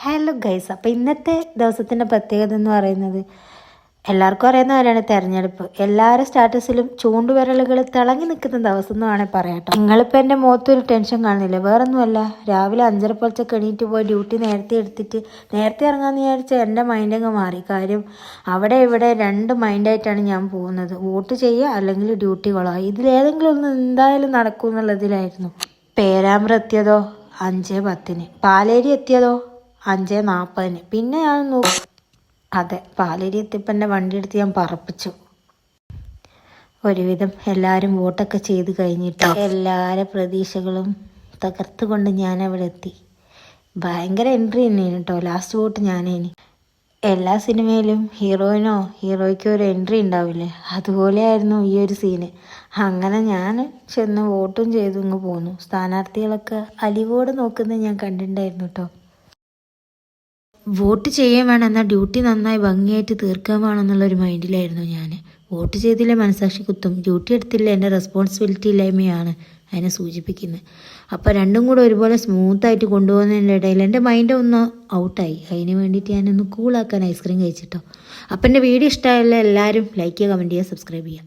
Hello guys, അപ്പോൾ ഇന്നത്തെ ദിവസത്തിൻ്റെ പ്രത്യേകത എന്ന് പറയുന്നത് എല്ലാവർക്കും അറിയുന്ന പോലെയാണ് തെരഞ്ഞെടുപ്പ്. എല്ലാവരും സ്റ്റാറ്റസിലും ചൂണ്ടുവിരലുകൾ തിളങ്ങി നിൽക്കുന്ന ദിവസം എന്ന് വേണേൽ പറയാട്ടോ. നിങ്ങളിപ്പോൾ എൻ്റെ മുഖത്തൊരു ടെൻഷൻ കാണുന്നില്ല, വേറൊന്നുമല്ല. രാവിലെ 5:30 എണീറ്റ് പോയി ഡ്യൂട്ടി നേരത്തെ എടുത്തിട്ട് നേരത്തെ ഇറങ്ങാമെന്ന് വിചാരിച്ചാൽ എൻ്റെ മൈൻഡങ്ങ് മാറി. കാര്യം അവിടെ ഇവിടെ രണ്ട് മൈൻഡായിട്ടാണ് ഞാൻ പോകുന്നത്. വോട്ട് ചെയ്യുക അല്ലെങ്കിൽ ഡ്യൂട്ടി കൊള്ളാം, ഇതിലേതെങ്കിലും ഒന്ന് എന്തായാലും നടക്കും എന്നുള്ളതിലായിരുന്നു. പേരാമ്പ്ര എത്തിയതോ 5:10, പാലേരി എത്തിയതോ 5:40. പിന്നെ ഞാൻ അതെ, പാലേരി എത്തിയപ്പോൾ എൻ്റെ വണ്ടി എടുത്ത് ഞാൻ പറപ്പിച്ചു. ഒരുവിധം എല്ലാവരും വോട്ടൊക്കെ ചെയ്ത് കഴിഞ്ഞിട്ട് എല്ലാവരുടെ പ്രതീക്ഷകളും തകർത്തുകൊണ്ട് ഞാൻ അവിടെ എത്തി. ഭയങ്കര എൻട്രി തന്നെയാണ് കേട്ടോ. ലാസ്റ്റ് വോട്ട് ഞാനേനി. എല്ലാ സിനിമയിലും ഹീറോയിനോ ഹീറോയ്ക്കോ ഒരു എൻട്രി ഉണ്ടാവില്ലേ, അതുപോലെയായിരുന്നു ഈ ഒരു സീന്. അങ്ങനെ ഞാൻ ചെന്ന് വോട്ടും ചെയ്തു ഇങ്ങ് പോന്നു. സ്ഥാനാർത്ഥികളൊക്കെ അലിവോട് നോക്കുന്നത് ഞാൻ കണ്ടിട്ടുണ്ടായിരുന്നു കേട്ടോ. വോട്ട് ചെയ്യാൻ വേണം, എന്നാൽ ഡ്യൂട്ടി നന്നായി ഭംഗിയായിട്ട് തീർക്കാൻ വേണമെന്നുള്ളൊരു മൈൻഡിലായിരുന്നു ഞാൻ. വോട്ട് ചെയ്തില്ലേ മനസാക്ഷി കുത്തും, ഡ്യൂട്ടി എടുത്തില്ല എൻ്റെ റെസ്പോൺസിബിലിറ്റി ഇല്ലായ്മയാണ് അതിനെ സൂചിപ്പിക്കുന്നത്. അപ്പോൾ രണ്ടും കൂടെ ഒരുപോലെ സ്മൂത്തായിട്ട് കൊണ്ടുപോകുന്നതിൻ്റെ ഇടയിൽ എൻ്റെ മൈൻഡ് ഒന്ന് ഔട്ടായി. അതിന് വേണ്ടിയിട്ട് ഞാനൊന്ന് കൂളാക്കാൻ ഐസ്ക്രീം കഴിച്ചിട്ടോ. അപ്പോൾ എൻ്റെ വീഡിയോ ഇഷ്ടമായല്ലോ എല്ലാവരും ലൈക്ക് ചെയ്യുക, കമൻറ്റ് ചെയ്യുക, സബ്സ്ക്രൈബ് ചെയ്യുക.